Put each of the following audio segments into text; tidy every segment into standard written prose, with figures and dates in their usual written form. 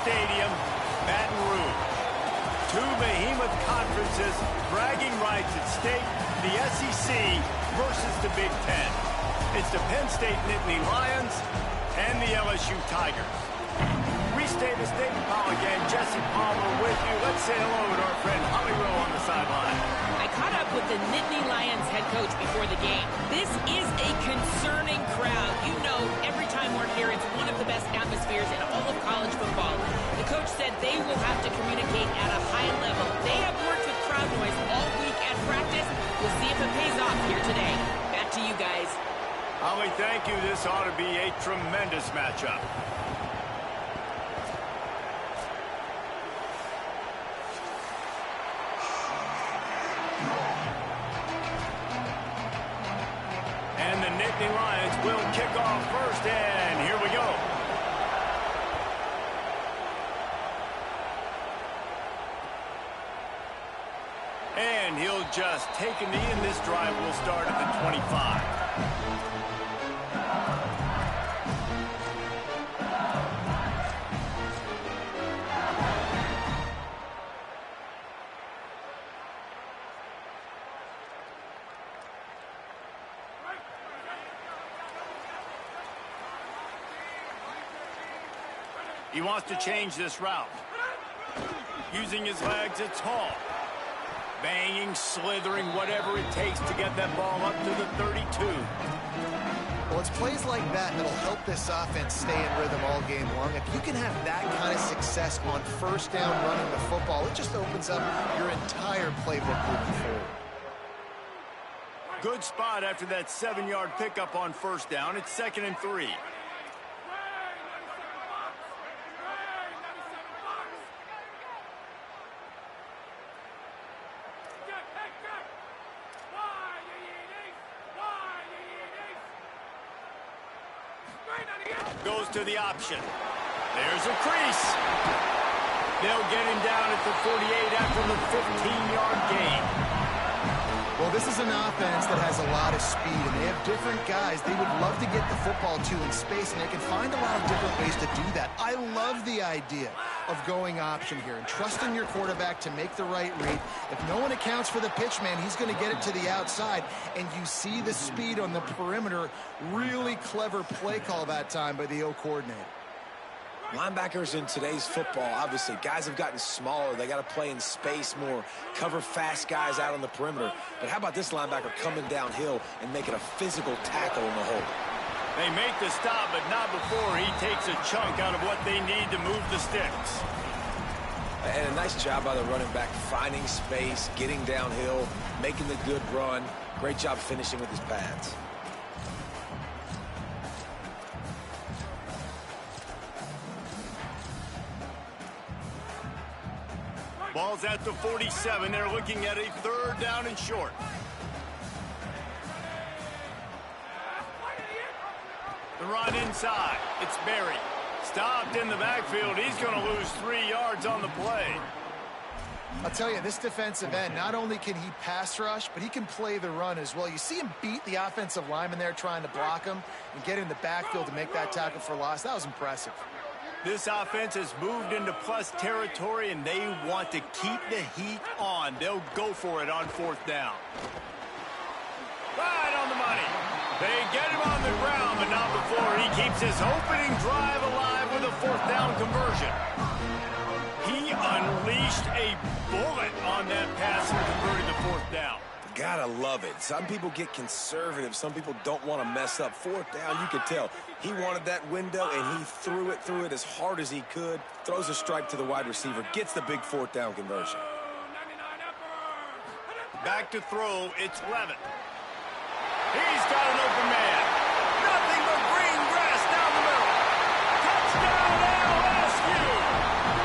Stadium, Baton Rouge. Two behemoth conferences, bragging rights at stake, the SEC versus the Big Ten. It's the Penn State Nittany Lions and the LSU Tigers. Restate the statement, Paul again. Jesse Palmer with you. Let's say hello to our friend Holly Rowe on the sideline. I caught up with the Nittany Lions head coach before the game. This is a concerning crowd. You know, every time we're here, it's one of the best atmospheres in all of college football. The coach said they will have to communicate at a high level. They have worked with crowd noise all week at practice. We'll see if it pays off here today. Back to you guys. Holly, thank you. This ought to be a tremendous matchup. And the Nittany Lions will kick off first, and here we go. And he'll just take a knee, and this drive will start at the 25. He wants to change this route. Using his legs, it's Hall. Banging, slithering, whatever it takes to get that ball up to the 32. Well, it's plays like that that'll help this offense stay in rhythm all game long. If you can have that kind of success on first down running the football, it just opens up your entire playbook moving forward. Good spot after that 7-yard pickup on first down. It's 2nd and 3. Goes to the option. There's a crease. They'll get him down at the 48 after the 15-yard gain. Well, this is an offense that has a lot of speed, and they have different guys they would love to get the football to in space, and they can find a lot of different ways to do that. I love the idea of going option here and trusting your quarterback to make the right read. If no one accounts for the pitch, man, he's going to get it to the outside, and you see the speed on the perimeter. Really clever play call that time by the O coordinator. Linebackers in today's football, obviously, guys have gotten smaller. They got to play in space more, cover fast guys out on the perimeter. But how about this linebacker coming downhill and making a physical tackle in the hole? They make the stop, but not before he takes a chunk out of what they need to move the sticks. And a nice job by the running back, finding space, getting downhill, making the good run. Great job finishing with his pads. Ball's at the 47. They're looking at a 3rd down and short. The run inside. It's Berry. Stopped in the backfield. He's going to lose 3 yards on the play. I'll tell you, this defensive end, not only can he pass rush, but he can play the run as well. You see him beat the offensive lineman there trying to block him and get in the backfield to make that tackle for loss. That was impressive. This offense has moved into plus territory, and they want to keep the heat on. They'll go for it on 4th down. Right on the money. They get him on the ground, but not before he keeps his opening drive alive with a 4th down conversion. He unleashed a bullet on that pass and converted the 4th down. Gotta love it. Some people get conservative. Some people don't want to mess up. 4th down, you could tell. He wanted that window, and he threw it as hard as he could. Throws a strike to the wide receiver. Gets the big 4th down conversion. Back to throw. It's Levitt. He's got an open man. Nothing but green grass down the middle. Touchdown LSU.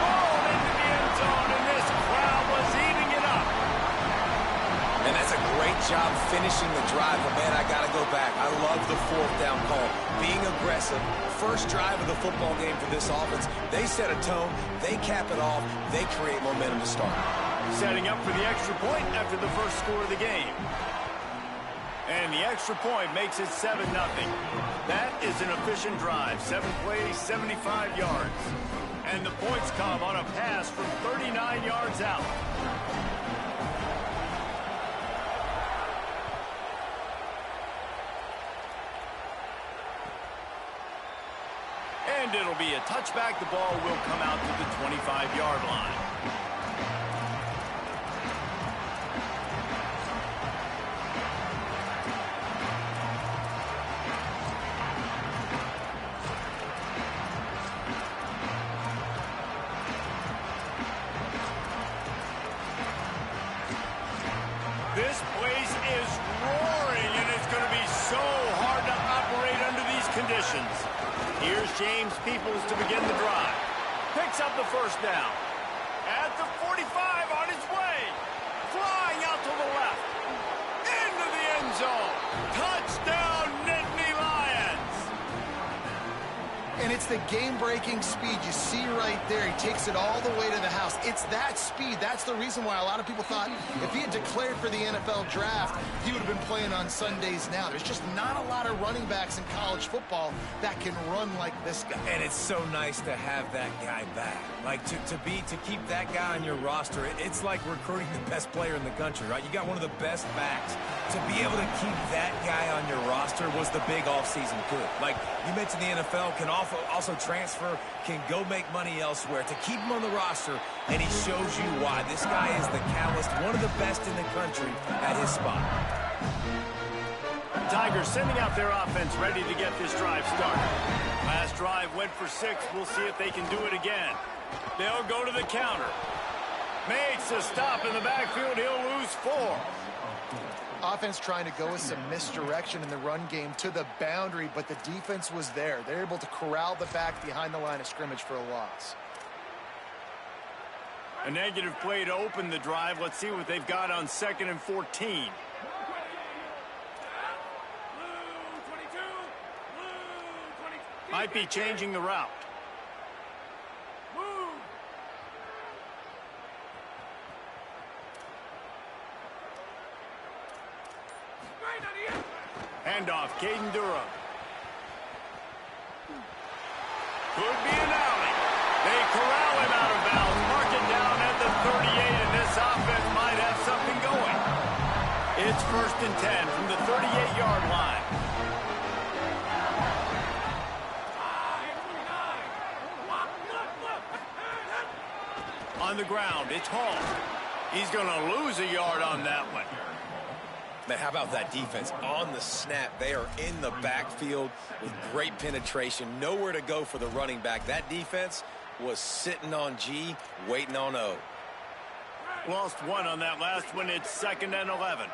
Ball into the end zone, and this crowd was eating it up. And that's a great job finishing the drive. But, man, I got to go back. I love the 4th down call. Being aggressive. First drive of the football game for this offense. They set a tone. They cap it off. They create momentum to start. Setting up for the extra point after the first score of the game. And the extra point makes it 7-0. That is an efficient drive. 7 plays, 75 yards. And the points come on a pass from 39 yards out. And it'll be a touchback. The ball will come out to the 25-yard line. This place is roaring, and it's going to be so hard to operate under these conditions. Here's James Peoples to begin the drive. Picks up the first down. At the 45, on his way. Flying out to the left. Into the end zone. Touchdown, Nittany Lions. And it's the game-breaking speed you see right there. He takes it all the way to the house. It's that speed. That's the reason why a lot of people thought if he had declared for the NFL draft, he would have been playing on Sundays now. There's just not a lot of running backs in college football that can run like this guy. And it's so nice to have that guy back. Like, to keep that guy on your roster, it's like recruiting the best player in the country, right? You got one of the best backs. To be able to keep that guy on your roster was the big offseason coup. Like, you mentioned the NFL can also transfer, can go make money elsewhere. To keep him on the roster, and he shows you why. This guy is the catalyst, one of the best in the country at his spot. Tigers sending out their offense ready to get this drive started. Last drive went for 6. We'll see if they can do it again. They'll go to the counter. Makes a stop in the backfield. He'll lose 4. Offense trying to go with some misdirection in the run game to the boundary, but the defense was there. They're able to corral the back behind the line of scrimmage for a loss. A negative play to open the drive. Let's see what they've got on 2nd and 14. Might be changing the route. Handoff, Caden Durham. Could be an alley. They corral him out of bounds. Mark it down at the 38, and this offense might have something going. It's 1st and 10 from the 38-yard line. On the ground, it's Hall. He's going to lose a yard on that one. Man, how about that defense? On the snap, they are in the backfield with great penetration. Nowhere to go for the running back. That defense was sitting on G, waiting on O. Lost 1 on that last one. It's 2nd and 11.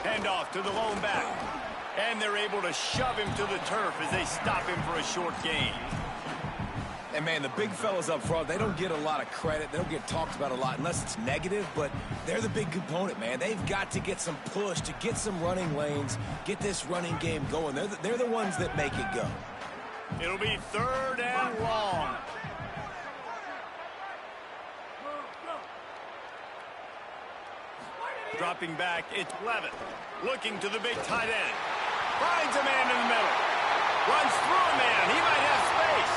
Handoff to the lone back. And they're able to shove him to the turf as they stop him for a short gain. And, man, the big fellas up front, they don't get a lot of credit. They don't get talked about a lot unless it's negative, but they're the big component, man. They've got to get some push, to get some running lanes, get this running game going. They're the ones that make it go. It'll be 3rd and long. Dropping back, it's Levitt. Looking to the big tight end. Finds a man in the middle. Runs through a man. He might have space.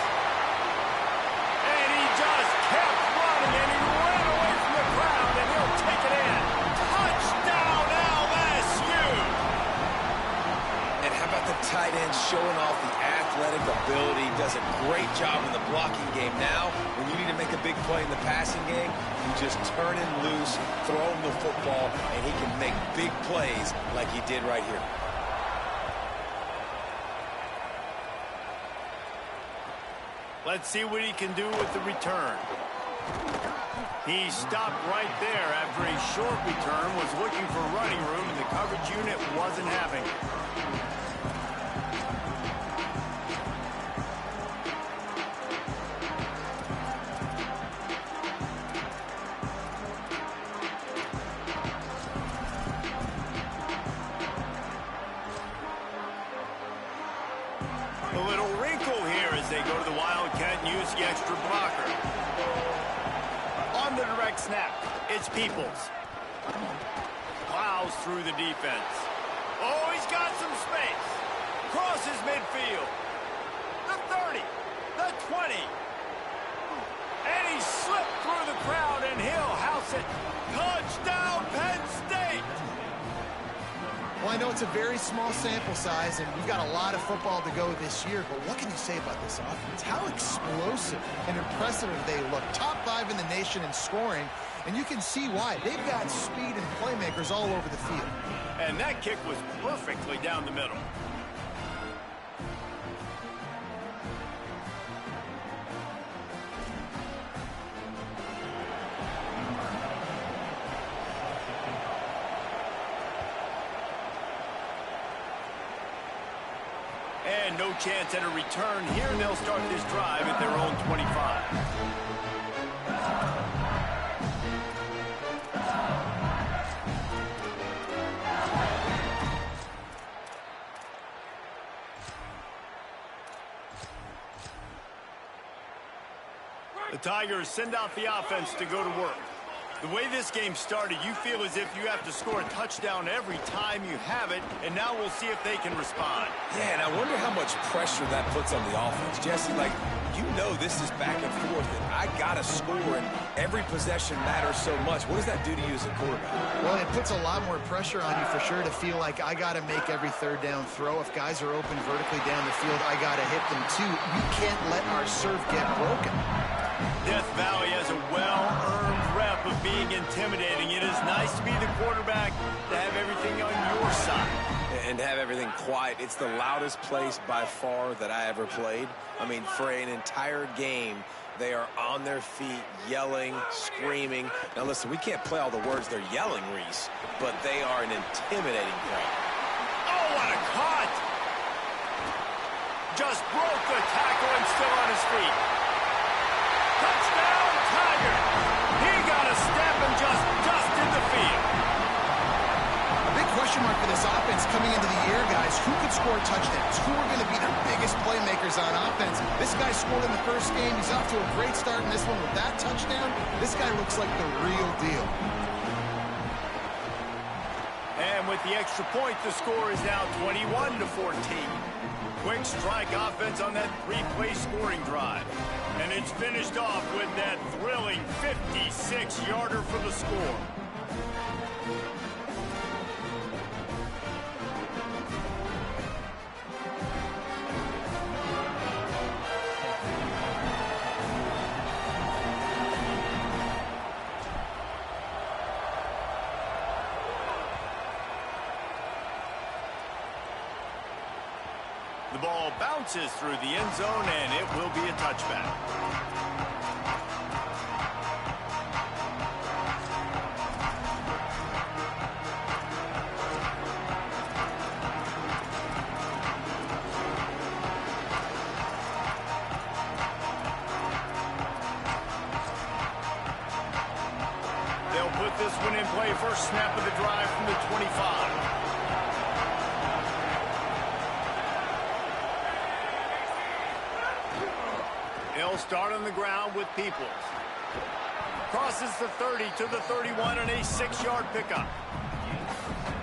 And he just kept running, and he ran away from the crowd, and he'll take it in. Touchdown, LSU! And how about the tight end showing off the athletic ability? Does a great job in the blocking game. Now, when you need to make a big play in the passing game, you just turn him loose, throw him the football, and he can make big plays like he did right here. Let's see what he can do with the return. He stopped right there after a short return, was looking for running room, and the coverage unit wasn't having it. A little wrinkle here as they go to the Wildcat and use the extra blocker. On the direct snap. It's Peoples. Plows through the defense. Oh, he's got some space. Crosses midfield. The 30. The 20. And he slipped through the crowd, and he'll house it. Touchdown, Penn State! Well, I know it's a very small sample size, and we've got a lot of football to go this year, but what can you say about this offense? How explosive and impressive they look. Top 5 in the nation in scoring, and you can see why. They've got speed and playmakers all over the field. And that kick was perfectly down the middle. And no chance at a return here. They'll start this drive at their own 25. The Tigers send out the offense to go to work. The way this game started, you feel as if you have to score a touchdown every time you have it, and now we'll see if they can respond. Yeah, and I wonder how much pressure that puts on the offense. Jesse, like, you know this is back and forth, and I got to score, and every possession matters so much. What does that do to you as a quarterback? Well, it puts a lot more pressure on you for sure to feel like I got to make every third down throw. If guys are open vertically down the field, I got to hit them too. We can't let our serve get broken. Death Valley has a well-earned rep of being intimidating. It is nice to be the quarterback, to have everything on your side. And to have everything quiet. It's the loudest place by far that I ever played. I mean, for an entire game, they are on their feet, yelling, screaming. Now, listen, we can't play all the words they're yelling, Reese, but they are an intimidating crowd. Oh, what a cut! Just broke the tackle and still on his feet. Touchdown, Tiger! He got a step and just dusted the field. A big question mark for this offense coming into the year, guys. Who could score touchdowns? Who are going to be their biggest playmakers on offense? This guy scored in the first game. He's off to a great start in this one with that touchdown. This guy looks like the real deal. And with the extra point, the score is now 21-14. Quick strike offense on that 3-play scoring drive. And it's finished off with that thrilling 56-yarder for the score. The ball bounces through the end zone, and it will be a touchback. They'll put this one in play. First snap of the drive from the 25. They'll start on the ground with Peoples. Crosses the 30 to the 31 and a 6-yard pickup.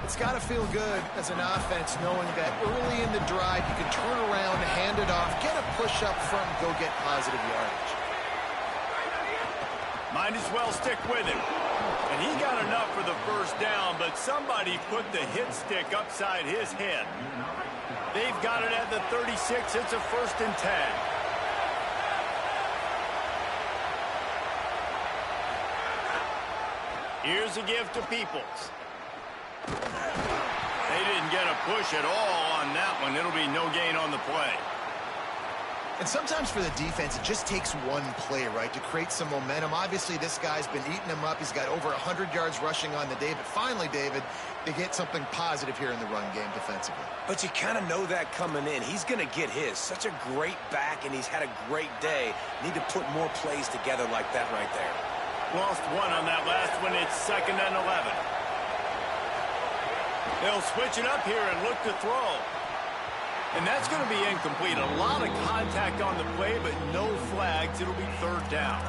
It's got to feel good as an offense knowing that early in the drive you can turn around, hand it off, get a push up front, and go get positive yardage. Might as well stick with him. And he got enough for the first down, but somebody put the hit stick upside his head. They've got it at the 36. It's a 1st and 10. Here's a give to Peoples. They didn't get a push at all on that one. It'll be no gain on the play. And sometimes for the defense, it just takes one play, right, to create some momentum. Obviously, this guy's been eating them up. He's got over 100 yards rushing on the day. But finally, David, they get something positive here in the run game defensively. But you kind of know that coming in. He's going to get his. Such a great back, and he's had a great day. Need to put more plays together like that right there. Lost one on that last one. It's 2nd and 11. They'll switch it up here and look to throw. And that's going to be incomplete. A lot of contact on the play, but no flags. It'll be 3rd down.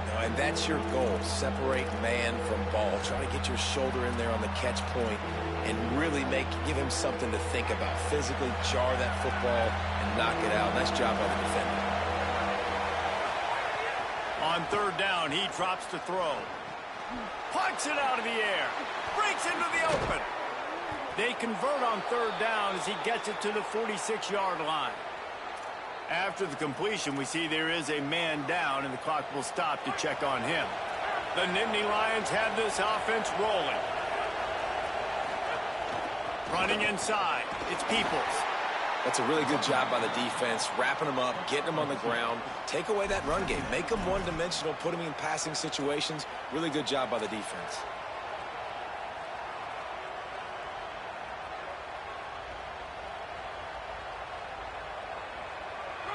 No, and that's your goal. Separate man from ball. Try to get your shoulder in there on the catch point and really give him something to think about. Physically jar that football and knock it out. Nice job by the defender. On third down, he drops to throw. Punts it out of the air. Breaks into the open. They convert on third down as he gets it to the 46-yard line. After the completion, we see there is a man down, and the clock will stop to check on him. The Nittany Lions have this offense rolling. Running inside, it's Peoples. That's a really good job by the defense, wrapping them up, getting them on the ground. Take away that run game. Make them one-dimensional, put them in passing situations. Really good job by the defense.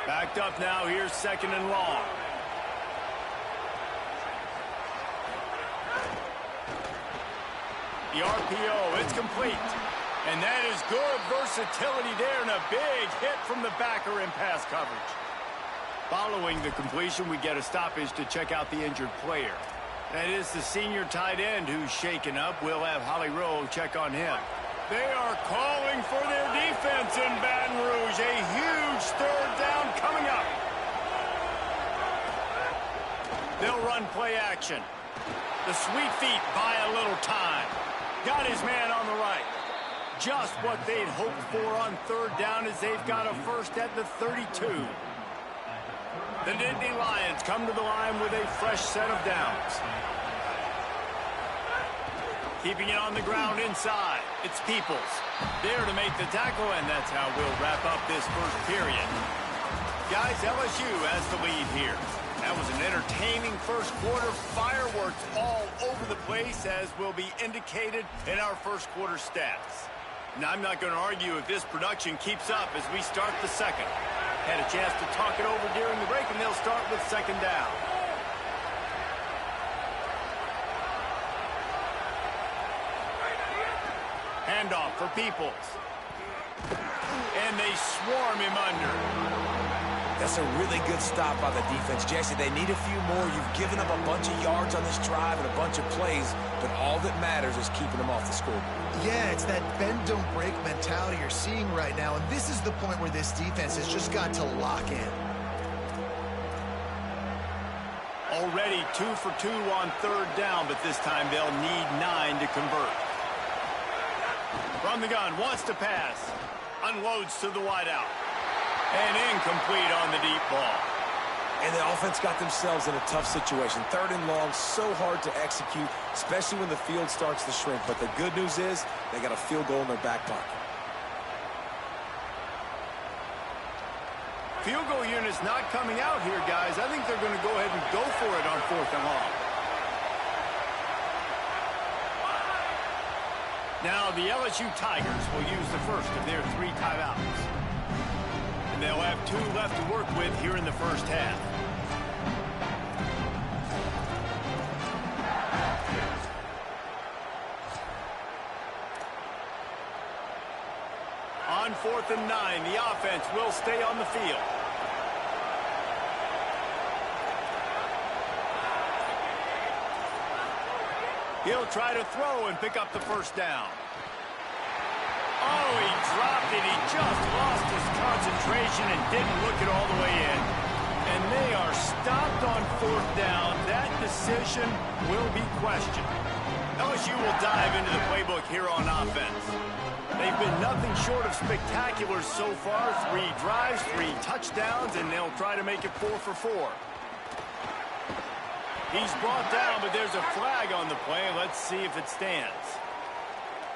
Backed up now, here's second and long. The RPO, it's complete. And that is good versatility there and a big hit from the backer in pass coverage. Following the completion, we get a stoppage to check out the injured player. That is the senior tight end who's shaken up. We'll have Holly Rowe check on him. They are calling for their defense in Baton Rouge. A huge third down coming up. They'll run play action. The sweet feet buy a little time. Got his man on the right. Just what they'd hoped for on third down as they've got a first at the 32. The Nittany Lions come to the line with a fresh set of downs. Keeping it on the ground inside, it's Peoples. There to make the tackle, and that's how we'll wrap up this first period. Guys, LSU has the lead here. That was an entertaining first quarter. Fireworks all over the place, as will be indicated in our first quarter stats. Now, I'm not going to argue if this production keeps up as we start the second. Had a chance to talk it over during the break, and they'll start with second down. Handoff for Peoples. And they swarm him under. That's a really good stop by the defense. Jesse, they need a few more. You've given up a bunch of yards on this drive and a bunch of plays, but all that matters is keeping them off the scoreboard. Yeah, it's that bend, don't break mentality you're seeing right now, and this is the point where this defense has just got to lock in. Already 2 for 2 on third down, but this time they'll need 9 to convert. From the gun, wants to pass. Unloads to the wideout. And incomplete on the deep ball. And the offense got themselves in a tough situation. Third and long, so hard to execute, especially when the field starts to shrink. But the good news is they got a field goal in their back pocket. Field goal unit's not coming out here, guys. I think they're going to go ahead and go for it on fourth and long. Now the LSU Tigers will use the first of their 3 timeouts. And they'll have 2 left to work with here in the first half. On fourth and 9, the offense will stay on the field. He'll try to throw and pick up the first down. Oh, he dropped it. He just lost his concentration and didn't look it all the way in. And they are stopped on fourth down. That decision will be questioned. LSU will dive into the playbook here on offense. They've been nothing short of spectacular so far. 3 drives, 3 touchdowns, and they'll try to make it 4 for 4. He's brought down, but there's a flag on the play. Let's see if it stands.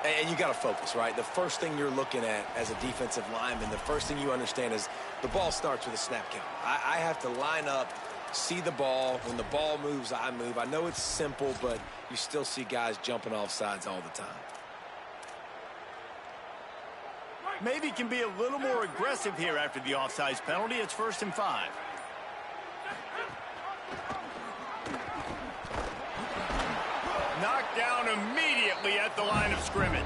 And you got to focus, right? The first thing you're looking at as a defensive lineman, the first thing you understand is the ball starts with a snap count. I have to line up, see the ball. When the ball moves, I move. I know it's simple, but you still see guys jumping off sides all the time. Maybe can be a little more aggressive here after the offsides penalty. It's 1st and 5. Knocked down immediately at the line of scrimmage.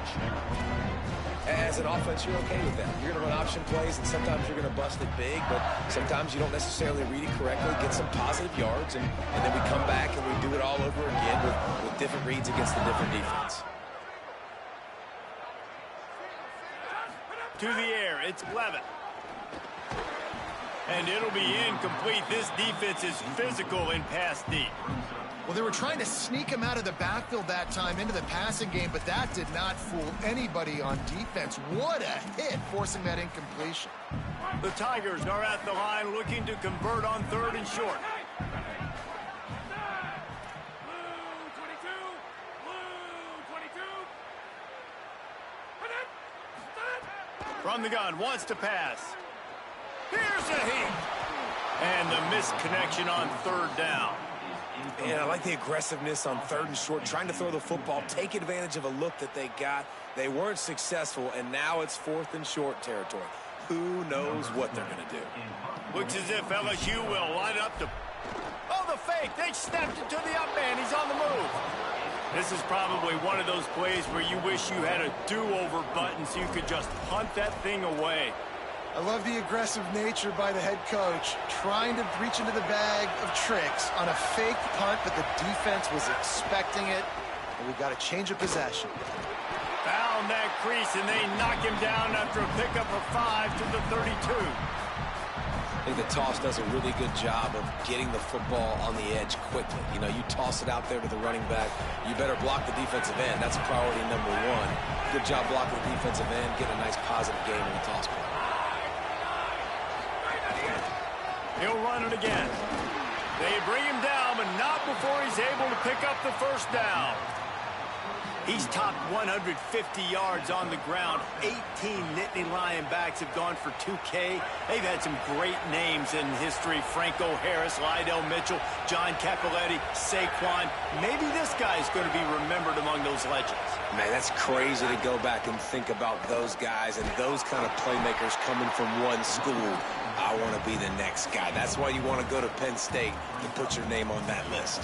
As an offense, you're okay with that. You're going to run option plays, and sometimes you're going to bust it big, but sometimes you don't necessarily read it correctly, get some positive yards, and then we come back and we do it all over again with different reads against the different defense. To the air, it's Levin. And it'll be incomplete. This defense is physical in pass deep. Well, they were trying to sneak him out of the backfield that time into the passing game, but that did not fool anybody on defense. What a hit, forcing that incompletion. The Tigers are at the line looking to convert on 3rd and short. From the gun, wants to pass. Here's a heat. And the missed connection on 3rd down. And I like the aggressiveness on 3rd and short, trying to throw the football, take advantage of a look that they got. They weren't successful, and now it's 4th and short territory. Who knows what they're going to do? Looks as if LSU will line up to... Oh, the fake. They snapped it to the up man. He's on the move. This is probably one of those plays where you wish you had a do-over button so you could just punt that thing away. I love the aggressive nature by the head coach, trying to reach into the bag of tricks on a fake punt, but the defense was expecting it, and we've got a change of possession. Found that crease, and they knock him down after a pickup of 5 to the 32. I think the toss does a really good job of getting the football on the edge quickly. You know, you toss it out there to the running back, you better block the defensive end. That's priority number 1. Good job blocking the defensive end, get a nice positive game in the toss play. He'll run it again. They bring him down, but not before he's able to pick up the 1st down. He's topped 150 yards on the ground. 18 Nittany Lion backs have gone for 2K. They've had some great names in history. Franco Harris, Lydell Mitchell, John Capoletti, Saquon. Maybe this guy's going to be remembered among those legends. Man, that's crazy to go back and think about those guys and those kind of playmakers coming from one school. I want to be the next guy. That's why you want to go to Penn State to put your name on that list.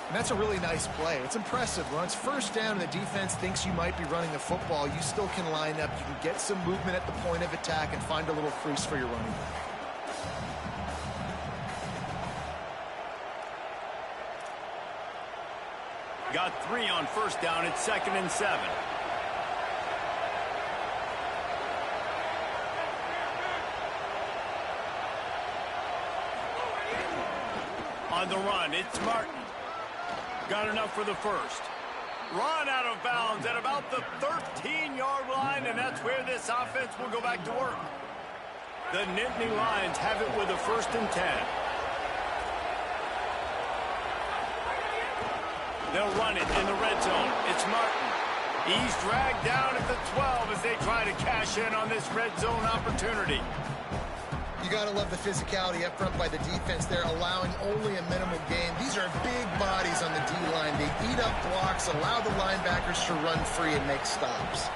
And that's a really nice play. It's impressive. When it's 1st down and the defense thinks you might be running the football, you still can line up. You can get some movement at the point of attack and find a little crease for your running back. Got 3 on 1st down. It's 2nd and 7. On the run, it's Martin. Got enough for the 1st. Run out of bounds at about the 13-yard line, and that's where this offense will go back to work. The Nittany Lions have it with a 1st and 10. They'll run it in the red zone. It's Martin. He's dragged down at the 12 as they try to cash in on this red zone opportunity. You got to love the physicality up front by the defense there, allowing only a minimal gain. These are big bodies on the D-line. They eat up blocks, allow the linebackers to run free and make stops.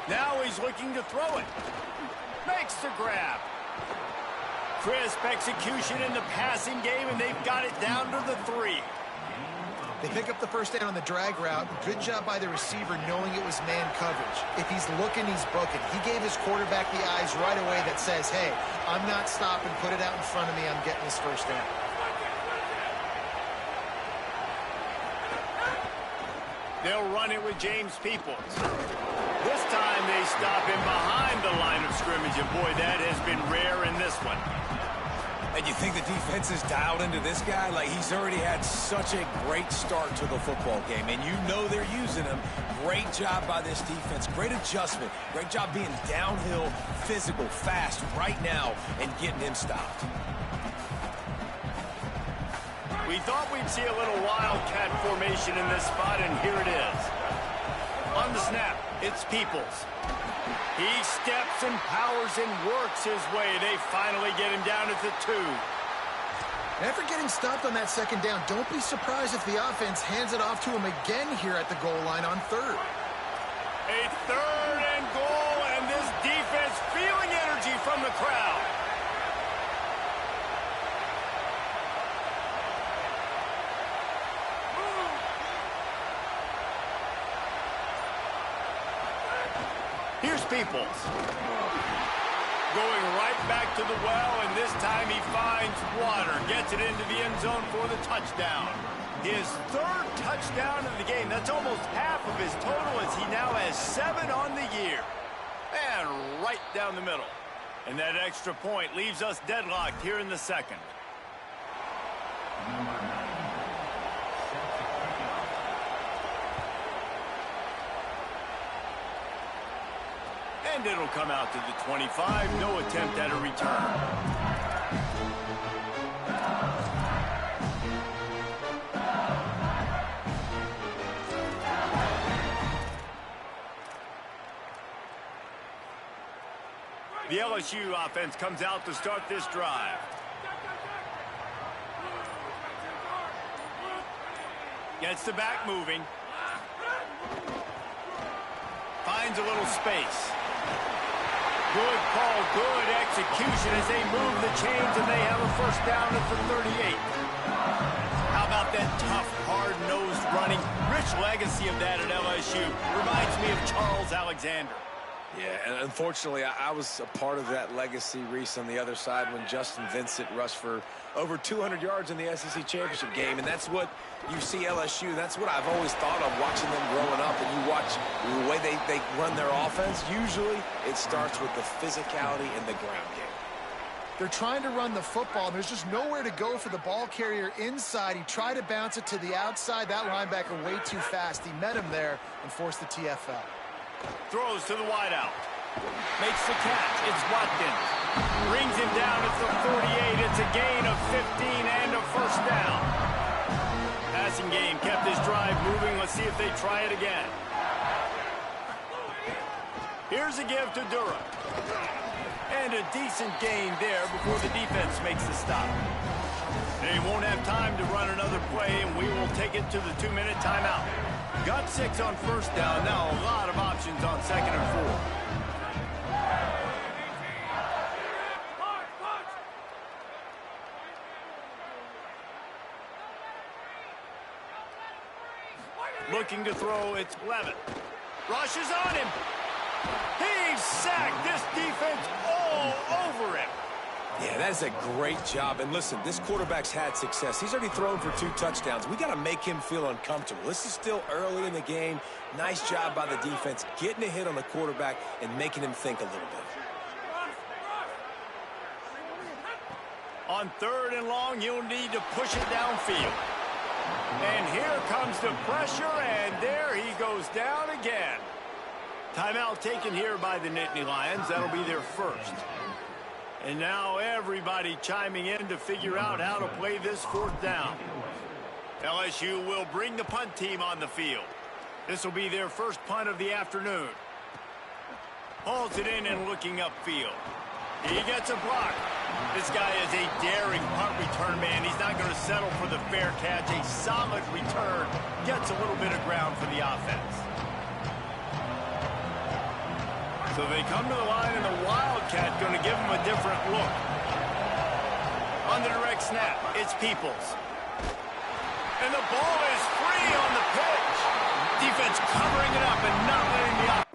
Now he's looking to throw it. Makes the grab. Crisp execution in the passing game, and they've got it down to the 3. They pick up the 1st down on the drag route. Good job by the receiver knowing it was man coverage. If he's looking, he's booking. He gave his quarterback the eyes right away that says, hey, I'm not stopping. Put it out in front of me. I'm getting this 1st down. They'll run it with James Peoples. This time they stop him behind the line of scrimmage, and boy, that has been rare in this one. And you think the defense is dialed into this guy? Like, he's already had such a great start to the football game, and you know they're using him. Great job by this defense. Great adjustment. Great job being downhill, physical, fast right now, and getting him stopped. We thought we'd see a little wildcat formation in this spot, and here it is. On the snap, it's Peoples. He steps and powers and works his way. They finally get him down at the 2. After getting stopped on that 2nd down, don't be surprised if the offense hands it off to him again here at the goal line on 3rd. A 3rd and goal, and this defense feeling energy from the crowd. Here's Peoples. Going right back to the well, and this time he finds water. Gets it into the end zone for the touchdown. His third touchdown of the game. That's almost half of his total, as he now has 7 on the year. And right down the middle. And that extra point leaves us deadlocked here in the second. And it'll come out to the 25. No attempt at a return. The LSU offense comes out to start this drive. Gets the back moving. Finds a little space. Good call, good execution as they move the chains, and they have a first down at the 38. How about that tough, hard-nosed running? Rich legacy of that at LSU. Reminds me of Charles Alexander. Yeah, and unfortunately, I was a part of that legacy, Reese, on the other side when Justin Vincent rushed for over 200 yards in the SEC championship game, and that's what you see LSU. That's what I've always thought of watching them growing up, and you watch the way they run their offense. Usually, it starts with the physicality in the ground game. They're trying to run the football, and there's just nowhere to go for the ball carrier inside. He tried to bounce it to the outside. That linebacker way too fast. He met him there and forced the TFL. Throws to the wideout. Makes the catch. It's Watkins. Brings him down at the 48. It's a gain of 15 and a first down. Passing game kept this drive moving. Let's see if they try it again. Here's a give to Durham. And a decent gain there before the defense makes the stop. They won't have time to run another play, and we will take it to the 2-minute timeout. Got 6 on first down. Now a lot of options on second and 4. Looking to throw, it's Levin. Rushes on him. He's sacked. This defense all over him. Yeah, that is a great job. And listen, this quarterback's had success. He's already thrown for 2 touchdowns. We got to make him feel uncomfortable. This is still early in the game. Nice job by the defense, getting a hit on the quarterback and making him think a little bit. On 3rd and long, you'll need to push it downfield. And here comes the pressure, and there he goes down again. Timeout taken here by the Nittany Lions. That'll be their first. And now everybody chiming in to figure out how to play this 4th down. LSU will bring the punt team on the field. This will be their first punt of the afternoon. Hauls it in and looking upfield. He gets a block. This guy is a daring punt return man. He's not going to settle for the fair catch. A solid return. Gets a little bit of ground for the offense. So they come to the line, and the Wildcat going to give them a different look. On the direct snap, it's Peoples. And the ball is free on the pitch. Defense covering it up and not letting the offense.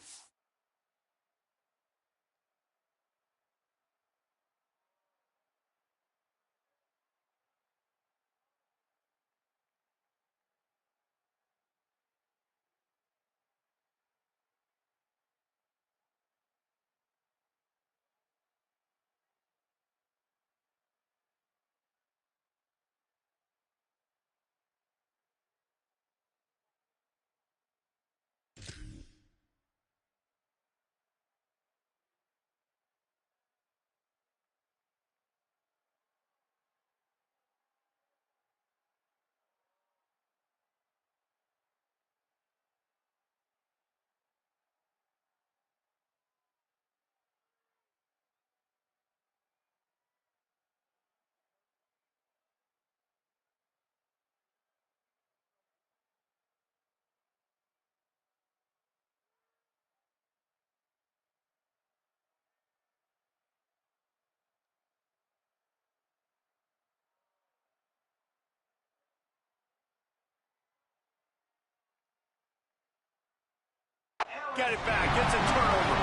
get it back. It's a turnover.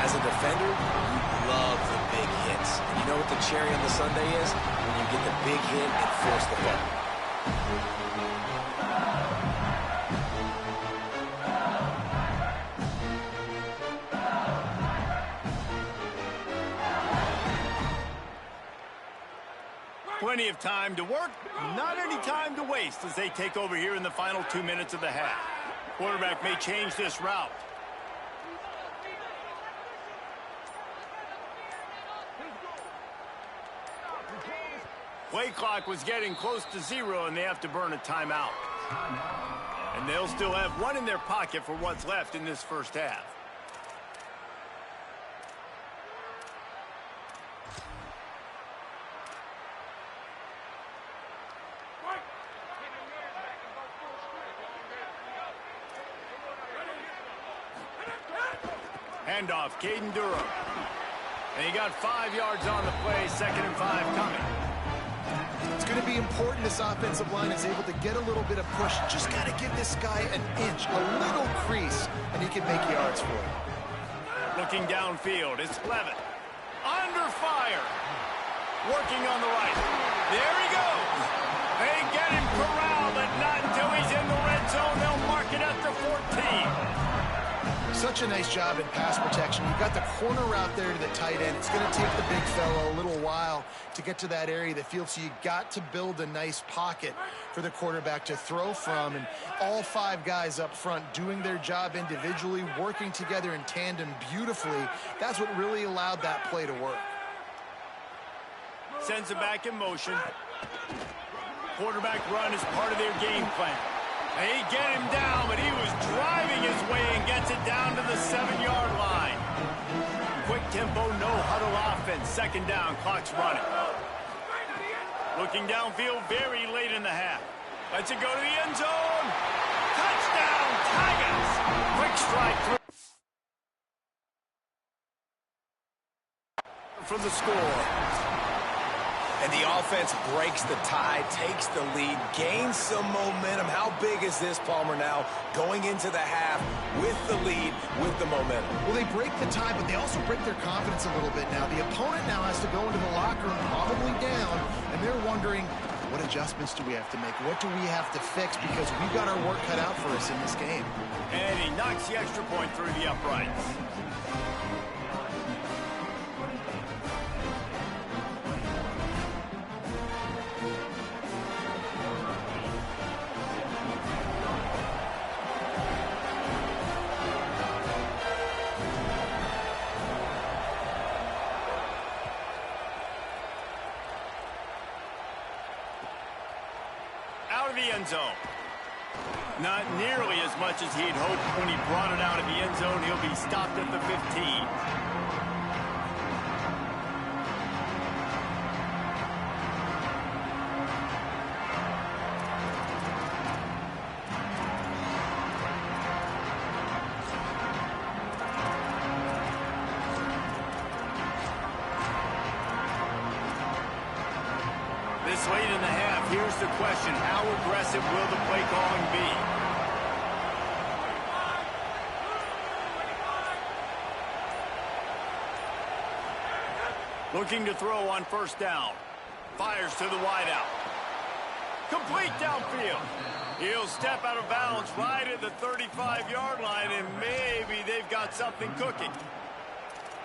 As a defender, you love the big hits. And you know what the cherry on the sundae is? When you get the big hit and force the fumble. Plenty of time to work, not any time to waste as they take over here in the final 2 minutes of the half. Quarterback may change this route. Play clock was getting close to 0, and they have to burn a timeout. And they'll still have one in their pocket for what's left in this first half. Handoff, Caden Durham. And he got 5 yards on the play, 2nd and 5 coming. It's going to be important this offensive line is able to get a little bit of push. Just got to give this guy an inch, a little crease, and he can make yards for it. Looking downfield, it's Levitt. Under fire. Working on the right. There he goes. They get him corralled, but not until he's in the red zone. They'll mark it at the 14. Such a nice job in pass protection. You've got the corner route there to the tight end. It's going to take the big fellow a little while to get to that area of the field, so you got to build a nice pocket for the quarterback to throw from. And all 5 guys up front doing their job individually, working together in tandem beautifully. That's what really allowed that play to work. Sends it back in motion. Quarterback run is part of their game plan. They get him down, but he was driving his way and gets it down to the 7-yard line. Quick tempo, no huddle offense. 2nd down, clock's running. Looking downfield very late in the half. Lets it go to the end zone. Touchdown, Tigers. Quick strike through for the score. And the offense breaks the tie, takes the lead, gains some momentum. How big is this, Palmer, now going into the half with the lead, with the momentum? Well, they break the tie, but they also break their confidence a little bit now. The opponent now has to go into the locker room probably down, and they're wondering, what adjustments do we have to make? What do we have to fix? Because we've got our work cut out for us in this game. And he knocks the extra point through the uprights. Out of the end zone. Not nearly as much as he'd hoped when he brought it out of the end zone. He'll be stopped at the 15. This late in the half, here's the question. How aggressive will the play calling be? Looking to throw on 1st down. Fires to the wideout. Complete downfield. He'll step out of bounds right at the 35-yard line, and maybe they've got something cooking.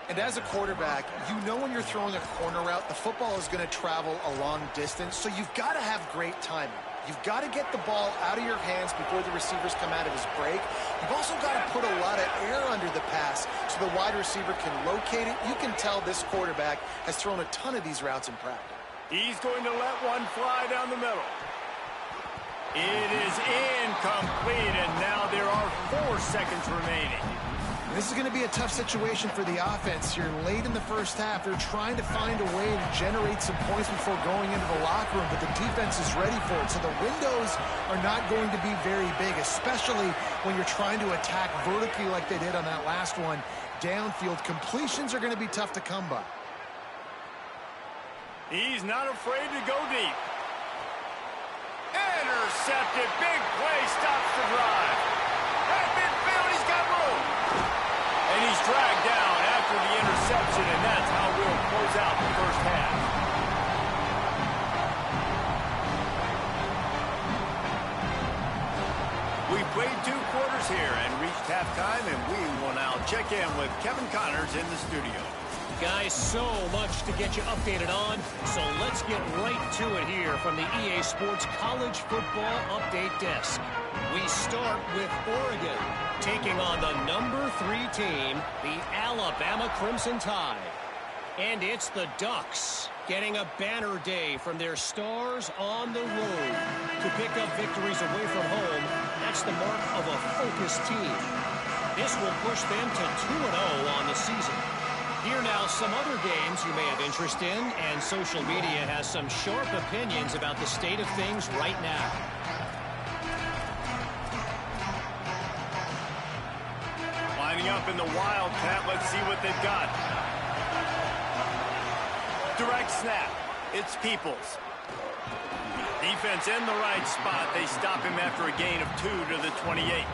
And as a quarterback, you know when you're throwing a corner route, the football is going to travel a long distance, so you've got to have great timing. You've got to get the ball out of your hands before the receivers come out of his break. You've also got to put a lot of air under the pass so the wide receiver can locate it. You can tell this quarterback has thrown a ton of these routes in practice. He's going to let one fly down the middle. It is incomplete, and now there are 4 seconds remaining. This is going to be a tough situation for the offense here. Late in the first half, they're trying to find a way to generate some points before going into the locker room, but the defense is ready for it. So the windows are not going to be very big, especially when you're trying to attack vertically like they did on that last one. Downfield completions are going to be tough to come by. He's not afraid to go deep. Intercepted. Big play stops the drive. At midfield, he's got room. dragged down after the interception, and that's how we'll close out the first half. We've played 2 quarters here and reached halftime, and we will now check in with Kevin Connors in the studio. Guys, so much to get you updated on, so let's get right to it here from the EA Sports College Football Update Desk. We start with Oregon, taking on the number 3 team, the Alabama Crimson Tide. And it's the Ducks getting a banner day from their stars on the road. To pick up victories away from home, that's the mark of a focused team. This will push them to 2-0 on the season. Here now some other games you may have interest in, and social media has some sharp opinions about the state of things right now. Lining up in the Wildcat, let's see what they've got. Direct snap. It's Peoples. Defense in the right spot. They stop him after a gain of 2 to the 28.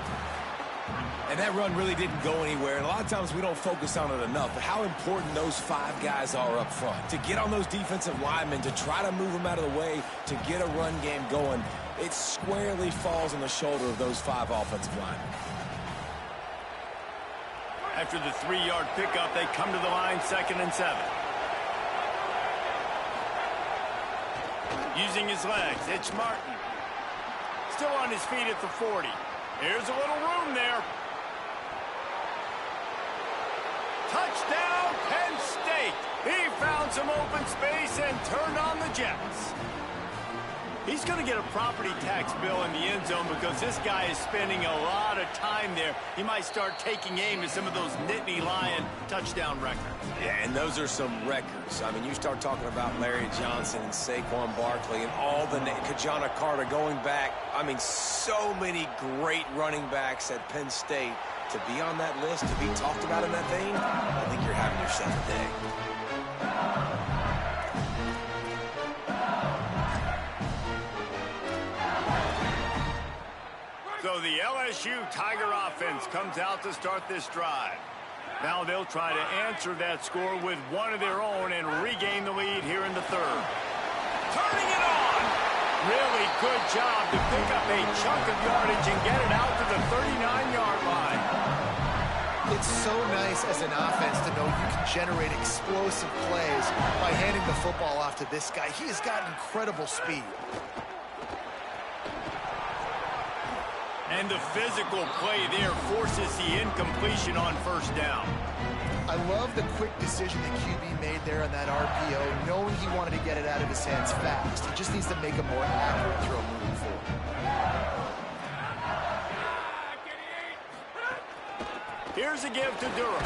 And that run really didn't go anywhere. And a lot of times we don't focus on it enough. But how important those 5 guys are up front. To get on those defensive linemen, to try to move them out of the way, to get a run game going, it squarely falls on the shoulder of those 5 offensive linemen. After the 3-yard pickup, they come to the line, 2nd and 7. Using his legs, it's Martin. Still on his feet at the 40. Here's a little room there. Touchdown, Penn State. He found some open space and turned on the Jets. He's going to get a property tax bill in the end zone because this guy is spending a lot of time there. He might start taking aim at some of those Nittany Lion touchdown records. Yeah, and those are some records. I mean, you start talking about Larry Johnson and Saquon Barkley and all the Kajana Carter going back. I mean, so many great running backs at Penn State. To be on that list, to be talked about in that vein, I think you're having yourself a day. So the LSU Tiger offense comes out to start this drive. Now they'll try to answer that score with one of their own and regain the lead here in the 3rd. Turning it on! Really good job to pick up a chunk of yardage and get it out to the 39-yard line. It's so nice as an offense to know you can generate explosive plays by handing the football off to this guy. He has got incredible speed. And the physical play there forces the incompletion on 1st down. I love the quick decision the QB made there on that RPO, knowing he wanted to get it out of his hands fast. He just needs to make a more accurate throw moving forward. Here's a give to Durham.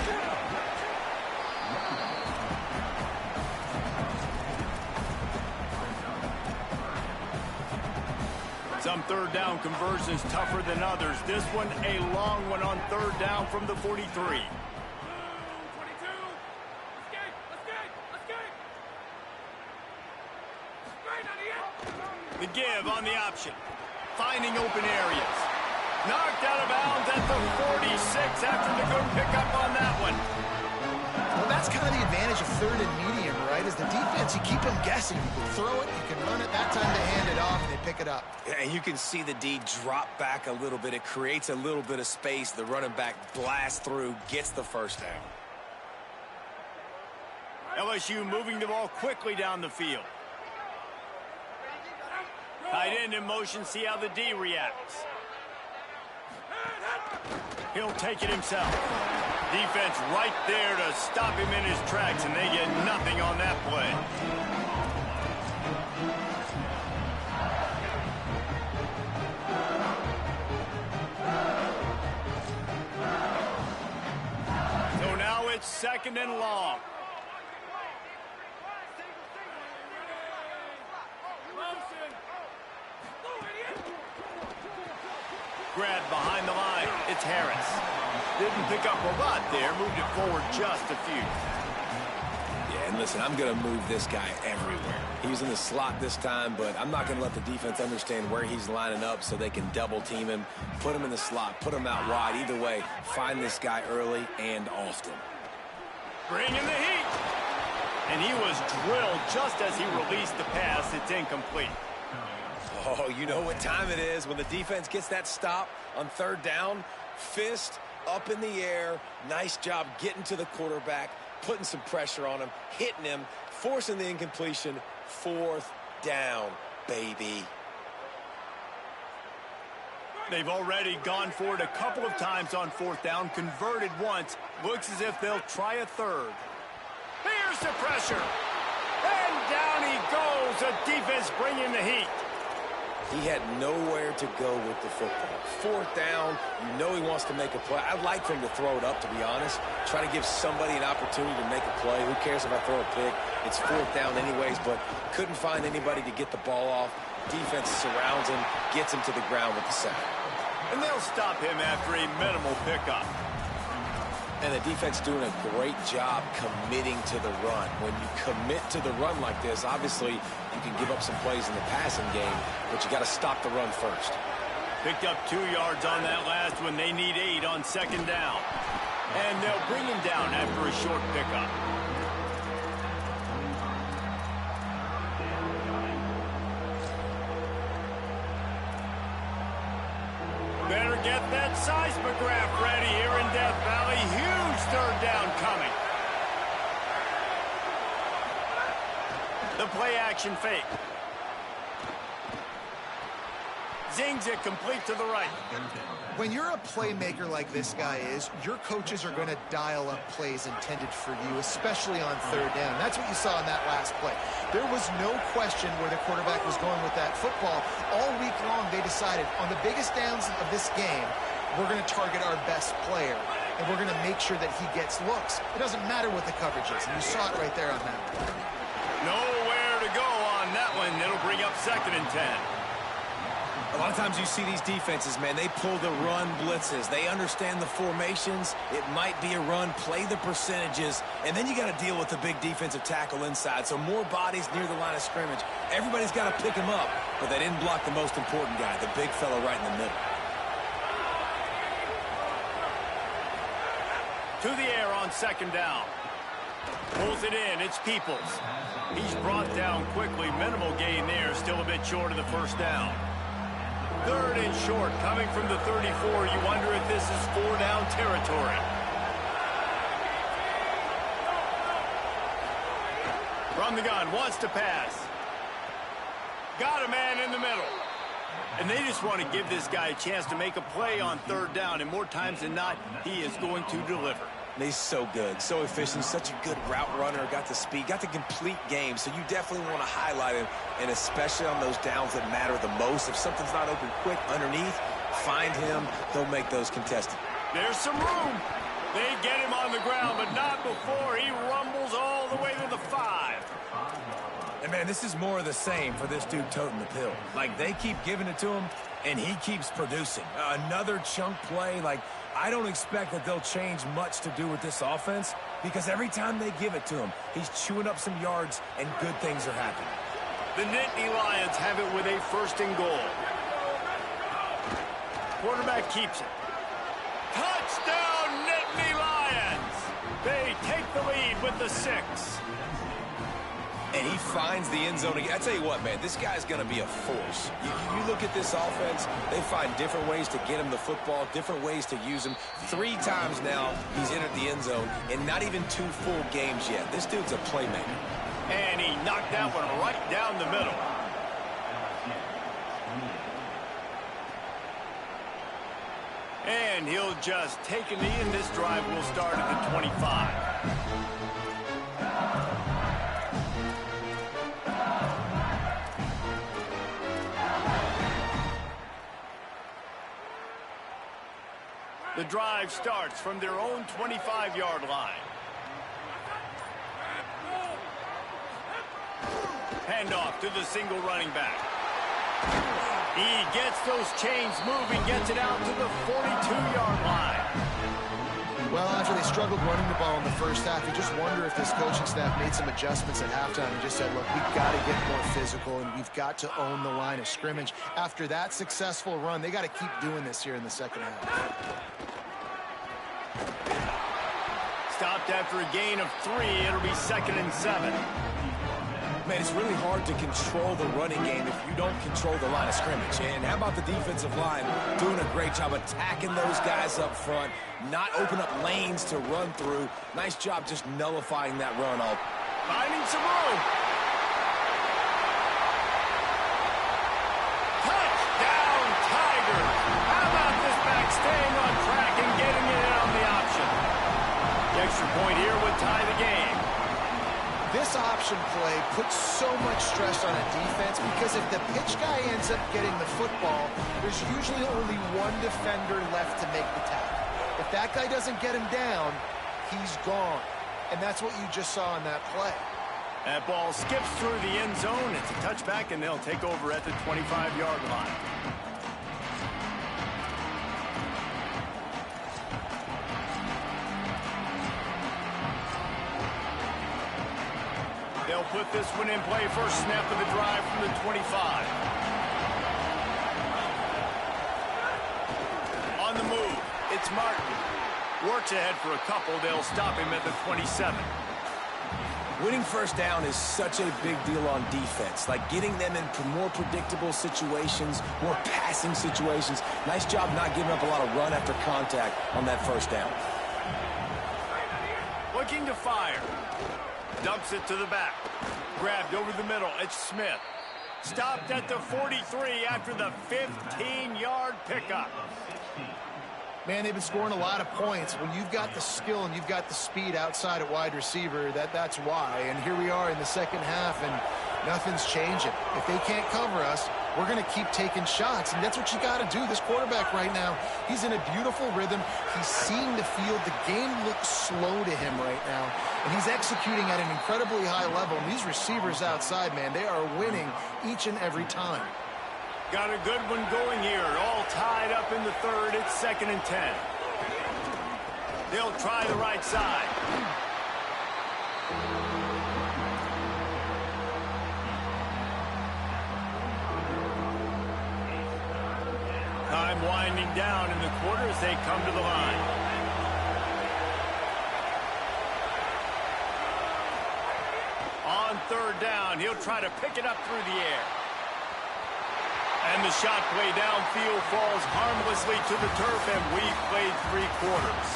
Some 3rd down conversions tougher than others. This one a long one on 3rd down from the 43. The give on the option. Finding open areas. Knocked out of bounds at the 46 after the good pickup on that one. Well, that's kind of the advantage of 3rd and medium, right? Is the defense, you keep them guessing. You can throw it, you can run it. That time they hand it off and they pick it up. Yeah, and you can see the D drop back a little bit. It creates a little bit of space. The running back blasts through, gets the 1st down. LSU moving the ball quickly down the field. Tight end in motion, see how the D reacts. He'll take it himself. Defense right there to stop him in his tracks, and they get nothing on that play. So now it's 2nd and long. Grab behind the line. It's Harris. Didn't pick up a lot there. Moved it forward just a few. Yeah, and listen, I'm going to move this guy everywhere. He was in the slot this time, but I'm not going to let the defense understand where he's lining up so they can double team him, put him in the slot, put him out wide. Either way, find this guy early and often. Bring in the heat. And he was drilled just as he released the pass. It's incomplete. Oh, you know what time it is when the defense gets that stop on third down. Fist up in the air. Nice job getting to the quarterback, putting some pressure on him, hitting him, forcing the incompletion. Fourth down, baby. They've already gone for it a couple of times on fourth down, converted once. Looks as if they'll try a third. Here's the pressure. And down he goes. The defense bringing the heat. He had nowhere to go with the football. Fourth down, you know he wants to make a play. I'd like for him to throw it up, to be honest. Try to give somebody an opportunity to make a play. Who cares if I throw a pick? It's fourth down anyways, but couldn't find anybody to get the ball off. Defense surrounds him, gets him to the ground with the sack. And they'll stop him after a minimal pickup. And the defense doing a great job committing to the run. When you commit to the run like this, obviously you can give up some plays in the passing game, but you got to stop the run first. Picked up 2 yards on that last one. They need 8 on second down. And they'll bring him down after a short pickup. Better get that seismograph ready here in Death Valley. Huge third down coming. The play action fake. Zings it complete to the right. When you're a playmaker like this guy is, your coaches are going to dial up plays intended for you, especially on third down. That's what you saw in that last play. There was no question where the quarterback was going with that football. All week long, they decided on the biggest downs of this game, we're going to target our best player, and we're going to make sure that he gets looks. It doesn't matter what the coverage is, and you saw it right there on that one. Nowhere to go on that one. It'll bring up 2nd and 10. A lot of times you see these defenses, man, they pull the run blitzes. They understand the formations. It might be a run, play the percentages, and then you got to deal with the big defensive tackle inside. So more bodies near the line of scrimmage. Everybody's got to pick him up, but they didn't block the most important guy, the big fella right in the middle. To the air on second down. Pulls it in. It's Peoples. He's brought down quickly. Minimal gain there. Still a bit short of the first down. 3rd and short, coming from the 34. You wonder if this is 4-down territory. From the gun, wants to pass. Got a man in the middle. And they just want to give this guy a chance to make a play on third down. And more times than not, he is going to deliver. He's so good, so efficient, such a good route runner, got the speed, got the complete game, so you definitely want to highlight him, and especially on those downs that matter the most. If something's not open quick underneath, find him, he'll make those contested. There's some room. They get him on the ground, but not before he rumbles all the way to the 5. And, man, this is more of the same for this dude toting the pill. Like, they keep giving it to him, and he keeps producing. Another chunk play, like, I don't expect that they'll change much to do with this offense because every time they give it to him, he's chewing up some yards and good things are happening. The Nittany Lions have it with a 1st and goal. Quarterback keeps it. Touchdown, Nittany Lions! They take the lead with the 6. And he finds the end zone again. I tell you what, man, this guy's going to be a force. You look at this offense, they find different ways to get him the football, different ways to use him. 3 times now he's entered the end zone, and not even 2 full games yet. This dude's a playmaker. And he knocked that one right down the middle. And he'll just take a knee, and this drive will start at the 25. The drive starts from their own 25-yard line. Handoff to the single running back. He gets those chains moving, gets it out to the 42-yard line. Well, after they struggled running the ball in the first half, you just wonder if this coaching staff made some adjustments at halftime and just said, look, we've got to get more physical and we've got to own the line of scrimmage. After that successful run, they got to keep doing this here in the second half. Stopped after a gain of 3. It'll be 2nd and 7. Man, it's really hard to control the running game if you don't control the line of scrimmage. And how about the defensive line doing a great job attacking those guys up front, not open up lanes to run through. Nice job just nullifying that run all. Finding some room. Touchdown, Tigers. How about this back staying on track and getting it on the option? The extra point here would tie the game. This option play puts so much stress on a defense because if the pitch guy ends up getting the football, there's usually only one defender left to make the tackle. If that guy doesn't get him down, he's gone. And that's what you just saw in that play. That ball skips through the end zone. It's a touchback, and they'll take over at the 25-yard line. They'll put this one in play. First snap of the drive from the 25. On the move, it's Martin. Works ahead for a couple. They'll stop him at the 27. Winning first down is such a big deal on defense. Like getting them into more predictable situations, more passing situations. Nice job not giving up a lot of run after contact on that first down. Looking to fire. Dumps it to the back. Grabbed over the middle. It's Smith. Stopped at the 43 after the 15-yard pickup. Man, they've been scoring a lot of points. When you've got the skill and you've got the speed outside at wide receiver, that's why. And here we are in the second half, and nothing's changing. If they can't cover us, we're going to keep taking shots, and that's what you got to do. This quarterback right now, he's in a beautiful rhythm. He's seeing the field. The game looks slow to him right now, and he's executing at an incredibly high level. And these receivers outside, man, they are winning each and every time. Got a good one going here. All tied up in the third. It's 2nd and 10. They'll try the right side. Time winding down in the quarter as they come to the line. On 3rd down, he'll try to pick it up through the air. And the shot play downfield falls harmlessly to the turf, and we've played 3 quarters.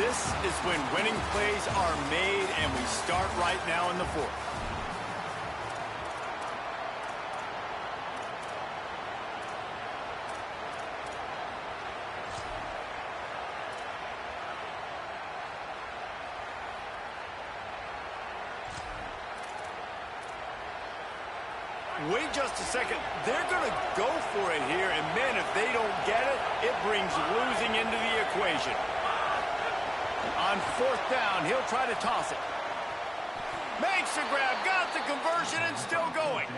This is when winning plays are made, and we start right now in the 4th. Wait just a second. They're going to go for it here, and man, if they don't get it, it brings losing into the equation. On 4th down, he'll try to toss it. Makes the grab, got the conversion, and still going.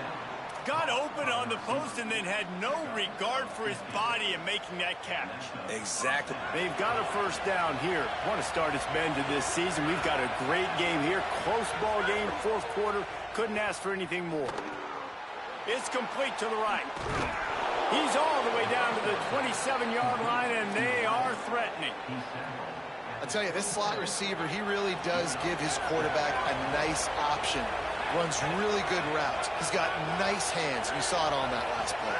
Got open on the post and then had no regard for his body in making that catch. Exactly. They've got a first down here. Want to start its bend to this season. We've got a great game here. Close ball game, 4th quarter. Couldn't ask for anything more. It's complete to the right. He's all the way down to the 27-yard line, and they are threatening. I tell you, this slot receiver, he really does give his quarterback a nice option. Runs really good routes. He's got nice hands. You saw it on that last play.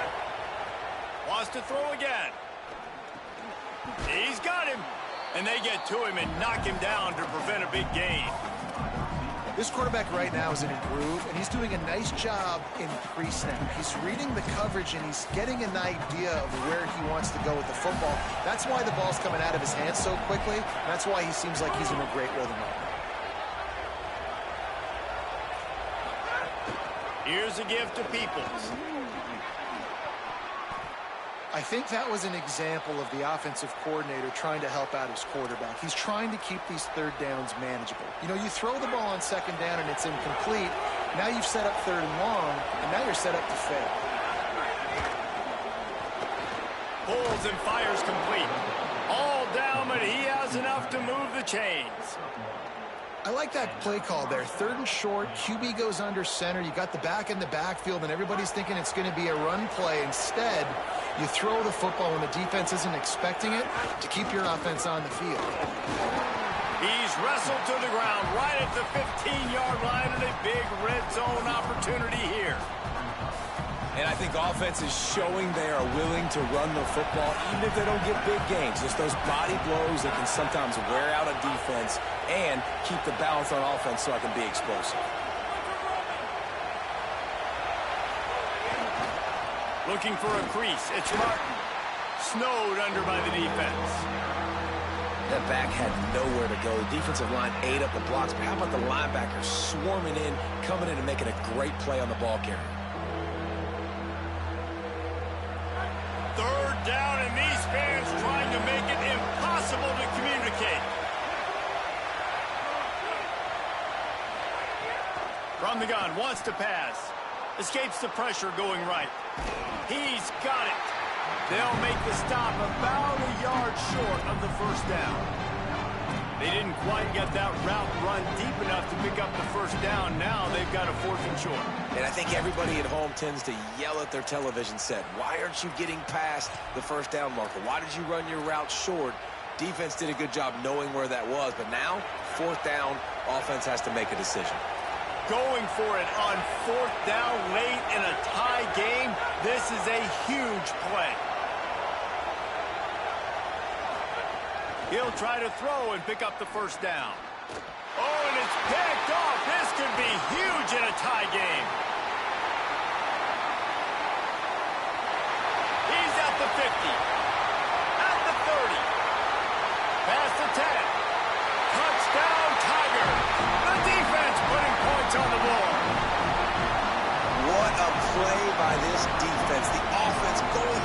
Wants to throw again. He's got him. And they get to him and knock him down to prevent a big gain. This quarterback right now is in a groove, and he's doing a nice job in pre-snap. He's reading the coverage, and he's getting an idea of where he wants to go with the football. That's why the ball's coming out of his hands so quickly. That's why he seems like he's in a great rhythm right now. Here's a gift to Peoples. I think that was an example of the offensive coordinator trying to help out his quarterback. He's trying to keep these 3rd downs manageable. You know, you throw the ball on 2nd down and it's incomplete. Now you've set up 3rd and long, and now you're set up to fail. Pulls and fires complete. All down, but he has enough to move the chains. I like that play call there. 3rd and short, QB goes under center. You got the back in the backfield, and everybody's thinking it's going to be a run play. Instead, you throw the football when the defense isn't expecting it to keep your offense on the field. He's wrestled to the ground right at the 15-yard line, and a big red zone opportunity here. And I think offense is showing they are willing to run the football, even if they don't get big gains. Just those body blows that can sometimes wear out a defense and keep the balance on offense so I can be explosive. Looking for a crease. It's Martin. Snowed under by the defense. That back had nowhere to go. The defensive line ate up the blocks, but how about the linebackers swarming in, coming in and making a great play on the ball carrier? 3rd down, and these fans trying to make it impossible to communicate. From the gun, wants to pass. Escapes the pressure going right. He's got it. They'll make the stop about a yard short of the 1st down. They didn't quite get that route run deep enough to pick up the 1st down. Now they've got a 4th and short. And I think everybody at home tends to yell at their television set. Why aren't you getting past the 1st down marker? Why did you run your route short? Defense did a good job knowing where that was. But now, 4th down, offense has to make a decision. Going for it on 4th down late in a tie game. This is a huge play. He'll try to throw and pick up the 1st down. Oh, and it's picked off. This could be huge in a tie game. He's at the 50. At the 30. Past the 10. Touchdown, Tigers. The defense putting points on the board. What a play by this defense. The offense going in.